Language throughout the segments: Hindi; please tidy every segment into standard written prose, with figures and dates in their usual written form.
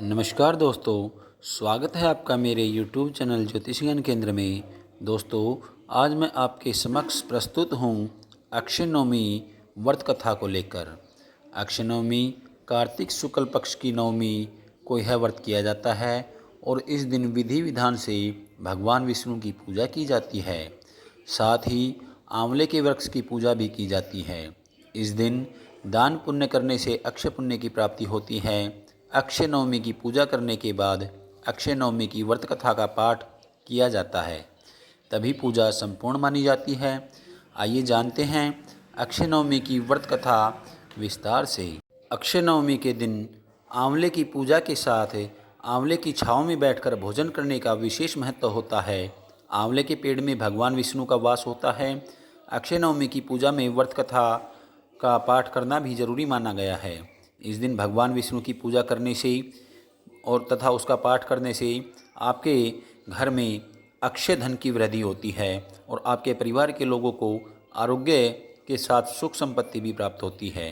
नमस्कार दोस्तों, स्वागत है आपका मेरे YouTube चैनल ज्योतिष ज्ञान केंद्र में। दोस्तों, आज मैं आपके समक्ष प्रस्तुत हूँ अक्षय नवमी व्रत कथा को लेकर। अक्षय नवमी कार्तिक शुक्ल पक्ष की नवमी को यह व्रत किया जाता है और इस दिन विधि विधान से भगवान विष्णु की पूजा की जाती है। साथ ही आंवले के वृक्ष की पूजा भी की जाती है। इस दिन दान पुण्य करने से अक्षय पुण्य की प्राप्ति होती है। अक्षय नवमी की पूजा करने के बाद अक्षय नवमी की व्रत कथा का पाठ किया जाता है, तभी पूजा संपूर्ण मानी जाती है। आइए जानते हैं अक्षय नवमी की व्रत कथा विस्तार से। अक्षय नवमी के दिन आंवले की पूजा के साथ आंवले की छाँव में बैठकर भोजन करने का विशेष महत्व होता है। आंवले के पेड़ में भगवान विष्णु का वास होता है। अक्षय नवमी की पूजा में व्रत कथा का पाठ करना भी जरूरी माना गया है। इस दिन भगवान विष्णु की पूजा करने से और तथा उसका पाठ करने से आपके घर में अक्षय धन की वृद्धि होती है और आपके परिवार के लोगों को आरोग्य के साथ सुख संपत्ति भी प्राप्त होती है।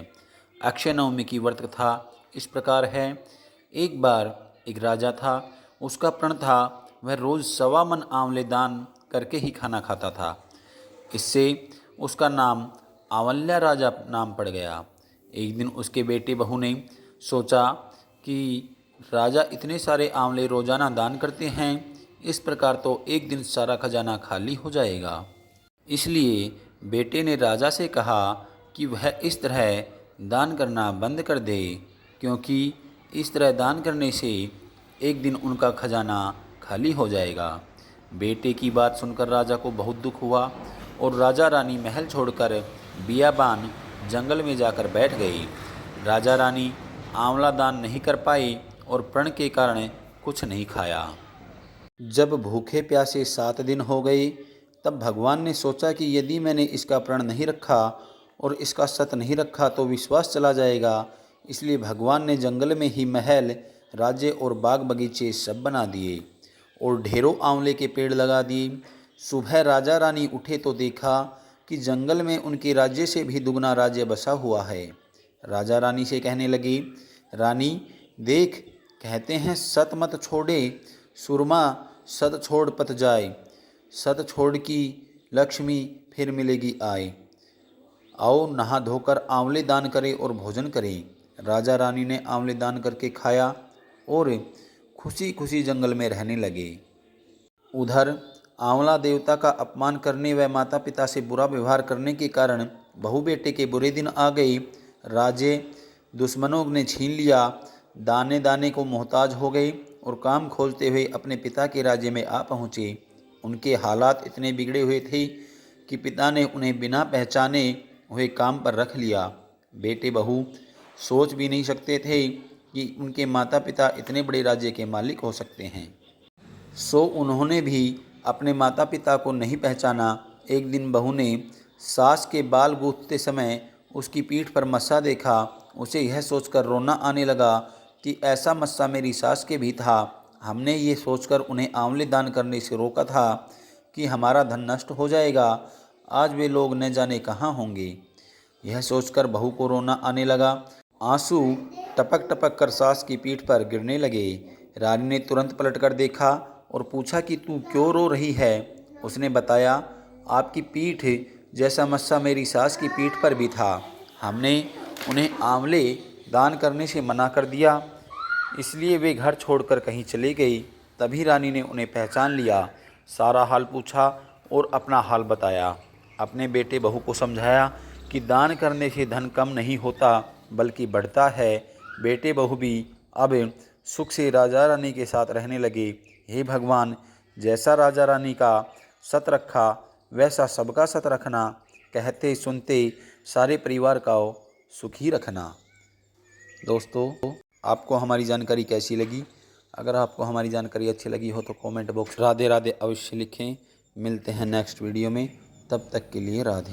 अक्षय नवमी की व्रत कथा इस प्रकार है। एक बार एक राजा था, उसका प्रण था वह रोज़ 1.25 मन आंवले दान करके ही खाना खाता था। इससे उसका नाम आंवल्या राजा नाम पड़ गया। एक दिन उसके बेटे बहू ने सोचा कि राजा इतने सारे आंवले रोज़ाना दान करते हैं, इस प्रकार तो एक दिन सारा खजाना खाली हो जाएगा। इसलिए बेटे ने राजा से कहा कि वह इस तरह दान करना बंद कर दे, क्योंकि इस तरह दान करने से एक दिन उनका खजाना खाली हो जाएगा। बेटे की बात सुनकर राजा को बहुत दुख हुआ और राजा रानी महल छोड़कर बियाबान जंगल में जाकर बैठ गई। राजा रानी आंवला दान नहीं कर पाई और प्रण के कारण कुछ नहीं खाया। जब भूखे प्यासे 7 दिन हो गए, तब भगवान ने सोचा कि यदि मैंने इसका प्रण नहीं रखा और इसका सत नहीं रखा तो विश्वास चला जाएगा। इसलिए भगवान ने जंगल में ही महल, राज्य और बाग बगीचे सब बना दिए और ढेरों आंवले के पेड़ लगा दिए। सुबह राजा रानी उठे तो देखा कि जंगल में उनके राज्य से भी दुगना राज्य बसा हुआ है। राजा रानी से कहने लगे, रानी देख, कहते हैं सत मत छोड़े, सुरमा सत छोड़ पत जाए, सत छोड़ की लक्ष्मी फिर मिलेगी आए। आओ नहा धोकर आंवले दान करें और भोजन करें। राजा रानी ने आंवले दान करके खाया और खुशी खुशी जंगल में रहने लगे। उधर आंवला देवता का अपमान करने व माता पिता से बुरा व्यवहार करने के कारण बहू बेटे के बुरे दिन आ गए। राज्य दुश्मनों ने छीन लिया, दाने दाने को मोहताज हो गए और काम खोजते हुए अपने पिता के राज्य में आ पहुँचे। उनके हालात इतने बिगड़े हुए थे कि पिता ने उन्हें बिना पहचाने हुए काम पर रख लिया। बेटे बहू सोच भी नहीं सकते थे कि उनके माता पिता इतने बड़े राज्य के मालिक हो सकते हैं। सो उन्होंने भी अपने माता पिता को नहीं पहचाना। एक दिन बहू ने सास के बाल गूंथते समय उसकी पीठ पर मस्सा देखा। उसे यह सोचकर रोना आने लगा कि ऐसा मस्सा मेरी सास के भी था। हमने ये सोचकर उन्हें आंवले दान करने से रोका था कि हमारा धन नष्ट हो जाएगा। आज वे लोग न जाने कहाँ होंगे। यह सोचकर बहू को रोना आने लगा। आंसू टपक टपक कर सास की पीठ पर गिरने लगे। रानी ने तुरंत पलटकर देखा और पूछा कि तू क्यों रो रही है। उसने बताया, आपकी पीठ जैसा मस्सा मेरी सास की पीठ पर भी था। हमने उन्हें आंवले दान करने से मना कर दिया, इसलिए वे घर छोड़कर कहीं चले गई। तभी रानी ने उन्हें पहचान लिया, सारा हाल पूछा और अपना हाल बताया। अपने बेटे बहू को समझाया कि दान करने से धन कम नहीं होता बल्कि बढ़ता है। बेटे बहू भी अब सुख से राजा रानी के साथ रहने लगे। हे भगवान, जैसा राजा रानी का सत रखा वैसा सबका सत रखना, कहते सुनते सारे परिवार का सुखी रखना। दोस्तों, आपको हमारी जानकारी कैसी लगी? अगर आपको हमारी जानकारी अच्छी लगी हो तो कमेंट बॉक्स राधे राधे अवश्य लिखें। मिलते हैं नेक्स्ट वीडियो में, तब तक के लिए राधे।